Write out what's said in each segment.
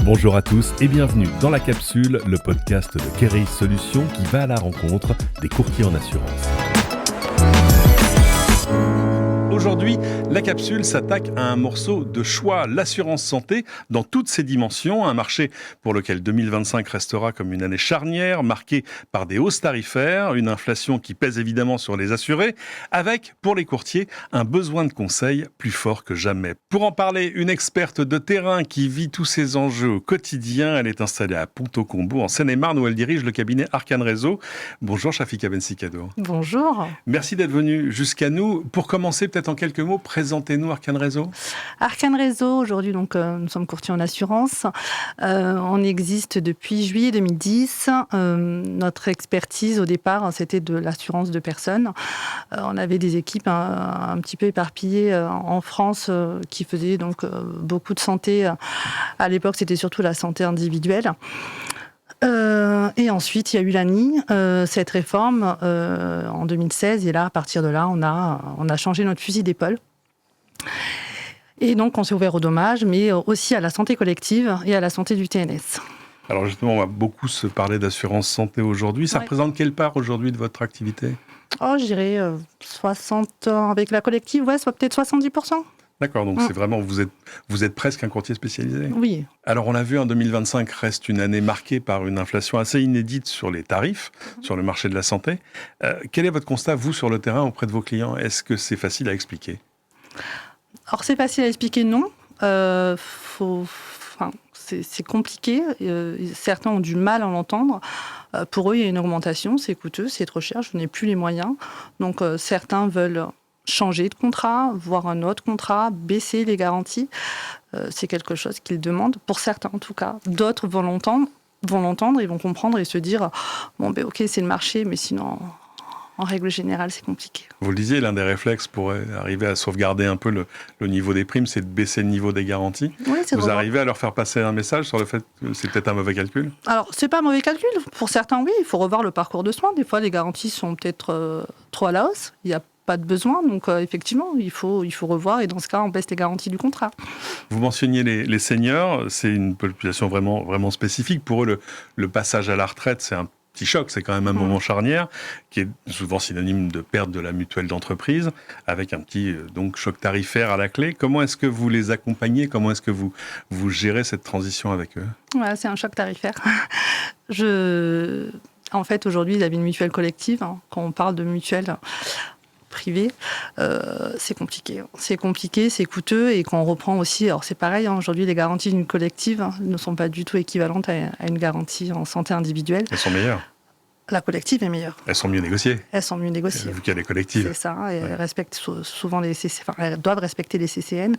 Bonjour à tous et bienvenue dans La Capsule, le podcast de Kereis Solutions qui va à la rencontre des courtiers en assurance. Aujourd'hui, La Capsule s'attaque à un morceau de choix, l'assurance santé dans toutes ses dimensions, un marché pour lequel 2025 restera comme une année charnière, marquée par des hausses tarifaires, une inflation qui pèse évidemment sur les assurés, avec, pour les courtiers, un besoin de conseil plus fort que jamais. Pour en parler, une experte de terrain qui vit tous ces enjeux au quotidien, elle est installée à Ponto-Combo, en Seine-et-Marne, où elle dirige le cabinet Arcane Réseau. Bonjour Shafika Bensikado. Bonjour. Merci d'être venue jusqu'à nous. Pour commencer, peut-être en quelques mots, présentez-nous Arcane Réseau. Arcane Réseau, aujourd'hui, nous sommes courtiers en assurance. On existe depuis juillet 2010. Notre expertise, au départ, c'était de l'assurance de personnes. On avait des équipes un petit peu éparpillées en France qui faisaient donc beaucoup de santé. À l'époque, c'était surtout la santé individuelle. Et ensuite, il y a eu l'ANI, cette réforme en 2016. Et là, à partir de là, on a changé notre fusil d'épaule. Et donc, on s'est ouvert au dommage, mais aussi à la santé collective et à la santé du TNS. Alors justement, on va beaucoup se parler d'assurance santé aujourd'hui. Ça représente quelle part aujourd'hui de votre activité ? Je dirais 60 ans avec la collective, soit peut-être 70%. D'accord, donc c'est vraiment, vous êtes presque un courtier spécialisé. Oui. Alors on l'a vu, 2025 reste une année marquée par une inflation assez inédite sur les tarifs, sur le marché de la santé. Quel est votre constat, vous, sur le terrain, auprès de vos clients ? Est-ce que c'est facile à expliquer ? Alors c'est facile à expliquer, non. C'est compliqué. Certains ont du mal à l'entendre. Pour eux, il y a une augmentation, c'est coûteux, c'est trop cher, je n'ai plus les moyens. Donc certains veulent changer de contrat, voir un autre contrat, baisser les garanties. C'est quelque chose qu'ils demandent, pour certains en tout cas. D'autres vont l'entendre, ils vont comprendre et se dire « Bon, ok, c'est le marché, mais sinon, en règle générale, c'est compliqué. » Vous le disiez, l'un des réflexes pour arriver à sauvegarder un peu le niveau des primes, c'est de baisser le niveau des garanties. Oui, vous arrivez à leur faire passer un message sur le fait que c'est peut-être un mauvais calcul ? Alors, c'est pas un mauvais calcul. Pour certains, oui, il faut revoir le parcours de soins. Des fois, les garanties sont peut-être trop à la hausse. Il n'y a pas de besoin, donc effectivement, il faut revoir, et dans ce cas, on baisse les garanties du contrat. Vous mentionniez les seniors, c'est une population vraiment, vraiment spécifique. Pour eux, le passage à la retraite, c'est un petit choc, c'est quand même un moment charnière, qui est souvent synonyme de perte de la mutuelle d'entreprise, avec un petit donc, choc tarifaire à la clé. Comment est-ce que vous les accompagnez ? Comment est-ce que vous gérez cette transition avec eux ? Ouais, c'est un choc tarifaire. En fait, aujourd'hui, ils avaient une mutuelle collective. Quand on parle de mutuelle privé, c'est compliqué. C'est compliqué, c'est coûteux, et quand on reprend aussi, alors c'est pareil, aujourd'hui les garanties d'une collective ne sont pas du tout équivalentes à une garantie en santé individuelle. Elles sont meilleures. La collective est meilleure. Elles sont mieux négociées. Elles sont mieux négociées. Vu qu'elle est collective. C'est ça, et elles respectent souvent elles doivent respecter les CCN.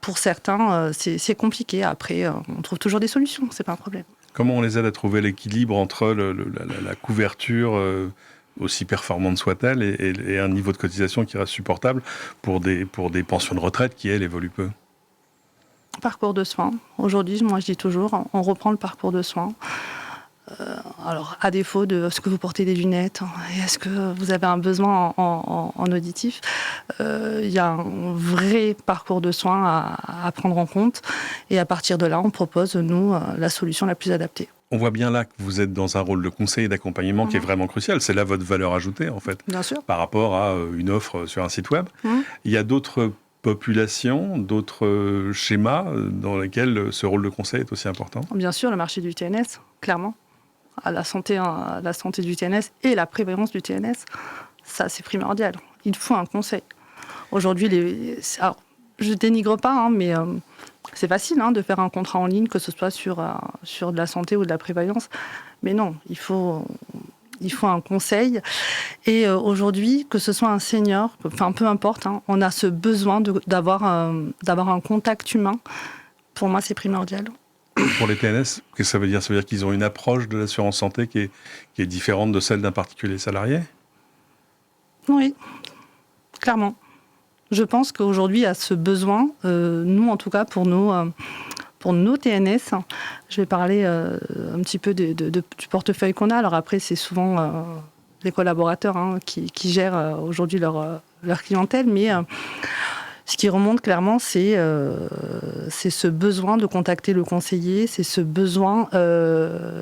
Pour certains, c'est compliqué. Après, on trouve toujours des solutions, c'est pas un problème. Comment on les aide à trouver l'équilibre entre la couverture aussi performante soit-elle, et un niveau de cotisation qui reste supportable pour des pensions de retraite qui, elles, évoluent peu. Parcours de soins. Aujourd'hui, moi, je dis toujours, on reprend le parcours de soins. Alors, à défaut de est-ce que vous portez des lunettes, est-ce que vous avez un besoin en auditif, il y a un vrai parcours de soins à prendre en compte. Et à partir de là, on propose, nous, la solution la plus adaptée. On voit bien là que vous êtes dans un rôle de conseil et d'accompagnement qui est vraiment crucial. C'est là votre valeur ajoutée, en fait, bien sûr, par rapport à une offre sur un site web. Il y a d'autres populations, d'autres schémas dans lesquels ce rôle de conseil est aussi important. Bien sûr, le marché du TNS, clairement. La santé du TNS et la prévalence du TNS, ça, c'est primordial. Il faut un conseil. Aujourd'hui, alors, je dénigre pas, mais c'est facile de faire un contrat en ligne, que ce soit sur de la santé ou de la prévoyance. Mais non, il faut un conseil. Et aujourd'hui, que ce soit un senior, peu importe, on a ce besoin d'avoir un contact humain. Pour moi, c'est primordial. Pour les TNS, qu'est-ce que ça veut dire ? Ça veut dire qu'ils ont une approche de l'assurance santé qui est différente de celle d'un particulier salarié ? Oui, clairement. Je pense qu'aujourd'hui, il y a ce besoin, nous en tout cas pour nos TNS, je vais parler un petit peu du portefeuille qu'on a. Alors après, c'est souvent les collaborateurs qui gèrent aujourd'hui leur clientèle, mais Ce qui remonte clairement, c'est ce besoin de contacter le conseiller, c'est ce besoin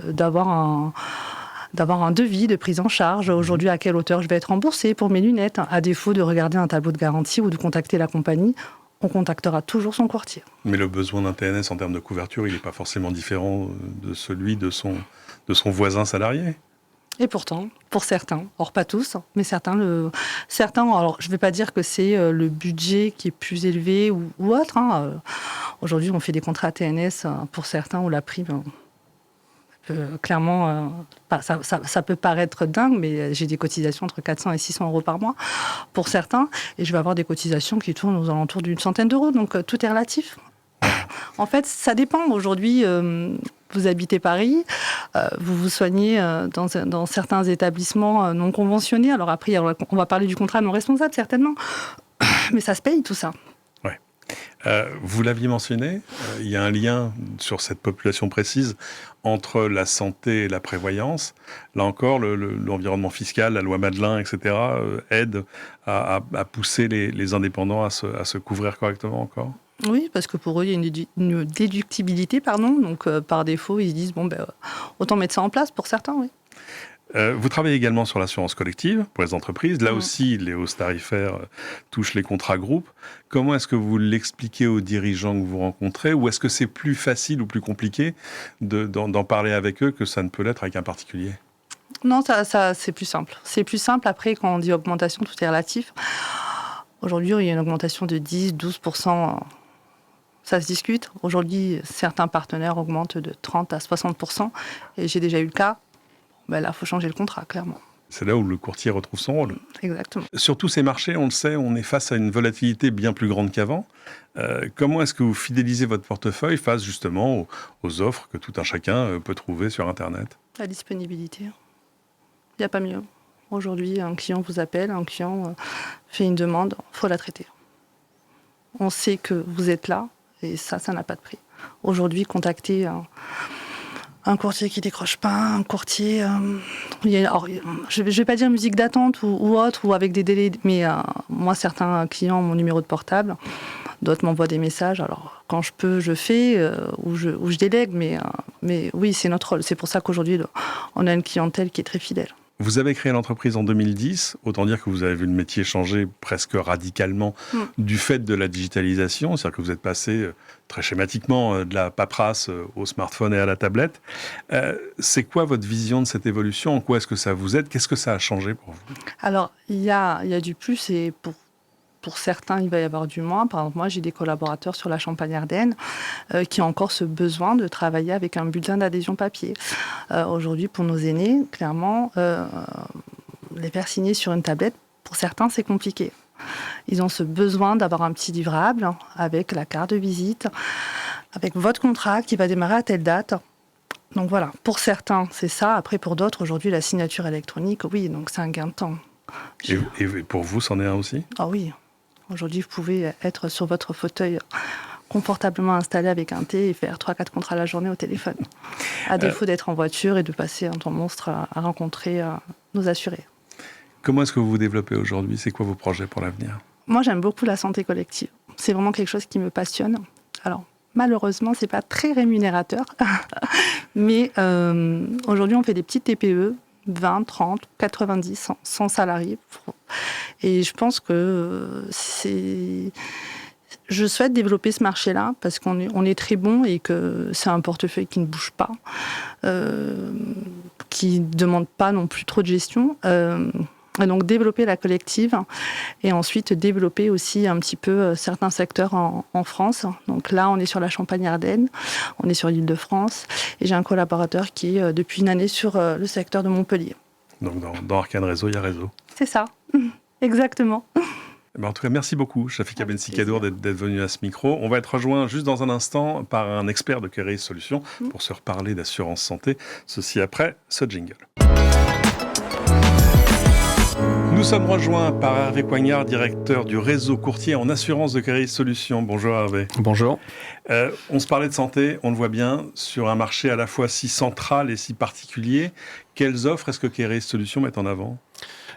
d'avoir un devis de prise en charge. Aujourd'hui, à quelle hauteur je vais être remboursée pour mes lunettes. À défaut de regarder un tableau de garantie ou de contacter la compagnie, on contactera toujours son courtier. Mais le besoin d'un TNS en termes de couverture, il n'est pas forcément différent de celui de son voisin salarié. Et pourtant, pour certains, or pas tous, mais certains, alors je ne vais pas dire que c'est le budget qui est plus élevé ou autre. Aujourd'hui, on fait des contrats TNS pour certains où la prime, clairement, ça peut paraître dingue, mais j'ai des cotisations entre 400 et 600 euros par mois pour certains, et je vais avoir des cotisations qui tournent aux alentours d'une centaine d'euros, donc tout est relatif. En fait, ça dépend. Aujourd'hui, vous habitez Paris, vous vous soignez dans certains établissements non conventionnés. Alors après, on va parler du contrat non responsable, certainement. Mais ça se paye, tout ça. Ouais. Vous l'aviez mentionné, il y a un lien sur cette population précise entre la santé et la prévoyance. Là encore, l'environnement fiscal, la loi Madelin, etc., aide à pousser les indépendants à se couvrir correctement encore. Oui, parce que pour eux, il y a une déductibilité, donc par défaut, ils se disent, autant mettre ça en place pour certains, oui. Vous travaillez également sur l'assurance collective pour les entreprises. Là aussi, les hausses tarifaires touchent les contrats groupes. Comment est-ce que vous l'expliquez aux dirigeants que vous rencontrez, ou est-ce que c'est plus facile ou plus compliqué d'en parler avec eux que ça ne peut l'être avec un particulier ? Non, ça c'est plus simple. C'est plus simple. Après, quand on dit augmentation, tout est relatif. Aujourd'hui, il y a une augmentation de 10-12%. Ça se discute. Aujourd'hui, certains partenaires augmentent de 30 à 60%. Et j'ai déjà eu le cas. Là, il faut changer le contrat, clairement. C'est là où le courtier retrouve son rôle. Exactement. Sur tous ces marchés, on le sait, on est face à une volatilité bien plus grande qu'avant. Comment est-ce que vous fidélisez votre portefeuille face justement aux offres que tout un chacun peut trouver sur Internet ? La disponibilité. Il n'y a pas mieux. Aujourd'hui, un client vous appelle, un client fait une demande, il faut la traiter. On sait que vous êtes là, et ça n'a pas de prix. Aujourd'hui, contacter un courtier qui décroche pas, un courtier... je vais pas dire musique d'attente ou autre, ou avec des délais, mais moi, certains clients ont mon numéro de portable, d'autres m'envoient des messages. Alors, quand je peux, je fais, ou je délègue, mais oui, c'est notre rôle. C'est pour ça qu'aujourd'hui, on a une clientèle qui est très fidèle. Vous avez créé l'entreprise en 2010, autant dire que vous avez vu le métier changer presque radicalement du fait de la digitalisation, c'est-à-dire que vous êtes passé très schématiquement de la paperasse au smartphone et à la tablette. C'est quoi votre vision de cette évolution ? En quoi est-ce que ça vous aide ? Qu'est-ce que ça a changé pour vous ? Alors, il y a du plus, et pour certains, il va y avoir du moins. Par exemple, moi, j'ai des collaborateurs sur la Champagne-Ardenne qui ont encore ce besoin de travailler avec un bulletin d'adhésion papier. Aujourd'hui, pour nos aînés, clairement, les faire signer sur une tablette, pour certains, c'est compliqué. Ils ont ce besoin d'avoir un petit livrable avec la carte de visite, avec votre contrat qui va démarrer à telle date. Donc voilà, pour certains, c'est ça. Après, pour d'autres, aujourd'hui, la signature électronique, oui, donc c'est un gain de temps. Et pour vous, c'en est un aussi ? Ah oui. Aujourd'hui, vous pouvez être sur votre fauteuil confortablement installé avec un thé et faire 3-4 contrats à la journée au téléphone. À défaut d'être en voiture et de passer un temps monstre à rencontrer nos assurés. Comment est-ce que vous vous développez aujourd'hui ? C'est quoi vos projets pour l'avenir ? Moi, j'aime beaucoup la santé collective. C'est vraiment quelque chose qui me passionne. Alors, malheureusement, c'est pas très rémunérateur. Mais aujourd'hui, on fait des petites TPE, 20, 30, 90, 100 salariés. Et je pense que je souhaite développer ce marché-là parce qu'on est très bon et que c'est un portefeuille qui ne bouge pas, qui ne demande pas non plus trop de gestion. Et donc développer la collective et ensuite développer aussi un petit peu certains secteurs en France. Donc là, on est sur la Champagne-Ardenne, on est sur l'Île-de-France et j'ai un collaborateur qui est depuis une année sur le secteur de Montpellier. Donc dans Arcane Réseau, il y a réseau. C'est ça, exactement. En tout cas, merci beaucoup, Chafika Bensi-Kadour, d'être venu à ce micro. On va être rejoint juste dans un instant par un expert de Keris Solutions pour se reparler d'assurance santé. Ceci après ce jingle. Nous sommes rejoints par Hervé Coignard, directeur du réseau courtier en assurance de Keris Solutions. Bonjour Hervé. Bonjour. On se parlait de santé, on le voit bien, sur un marché à la fois si central et si particulier. Quelles offres est-ce que Keris Solutions met en avant ?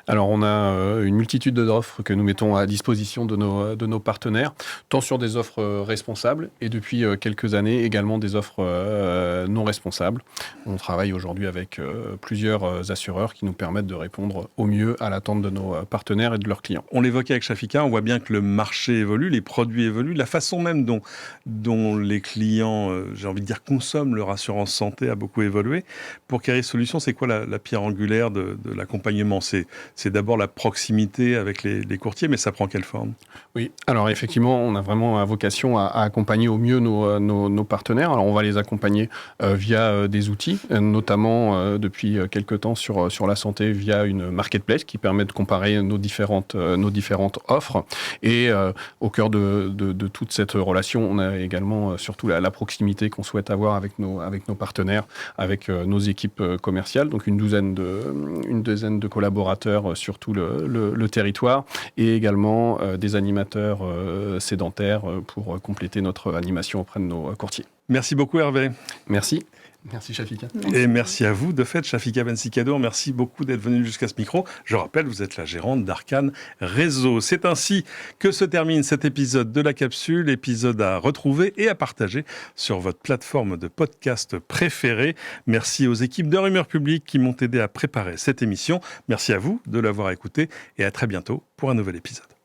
Alors, on a une multitude d'offres que nous mettons à disposition de nos partenaires, tant sur des offres responsables et depuis quelques années également des offres non responsables. On travaille aujourd'hui avec plusieurs assureurs qui nous permettent de répondre au mieux à l'attente de nos partenaires et de leurs clients. On l'évoquait avec Shafika, on voit bien que le marché évolue, les produits évoluent, la façon même dont les clients, j'ai envie de dire, consomment leur assurance santé a beaucoup évolué. Pour Keris Solutions, c'est quoi la pierre angulaire de l'accompagnement ? C'est d'abord la proximité avec les courtiers, mais ça prend quelle forme ? Oui, alors effectivement, on a vraiment vocation à accompagner au mieux nos partenaires. Alors on va les accompagner via des outils, notamment depuis quelques temps sur la santé via une marketplace qui permet de comparer nos différentes offres. Et au cœur de toute cette relation, on a également surtout la proximité qu'on souhaite avoir avec nos partenaires, avec nos équipes commerciales, donc une douzaine de collaborateurs sur tout le territoire, et également des animateurs sédentaires pour compléter notre animation auprès de nos courtiers. Merci beaucoup Hervé. Merci. Merci Shafika. Et merci à vous, de fait, Shafika Bensicadour. Merci beaucoup d'être venu jusqu'à ce micro. Je rappelle, vous êtes la gérante d'Arcane Réseau. C'est ainsi que se termine cet épisode de La Capsule, épisode à retrouver et à partager sur votre plateforme de podcast préférée. Merci aux équipes de Rumeur Publique qui m'ont aidé à préparer cette émission. Merci à vous de l'avoir écouté et à très bientôt pour un nouvel épisode.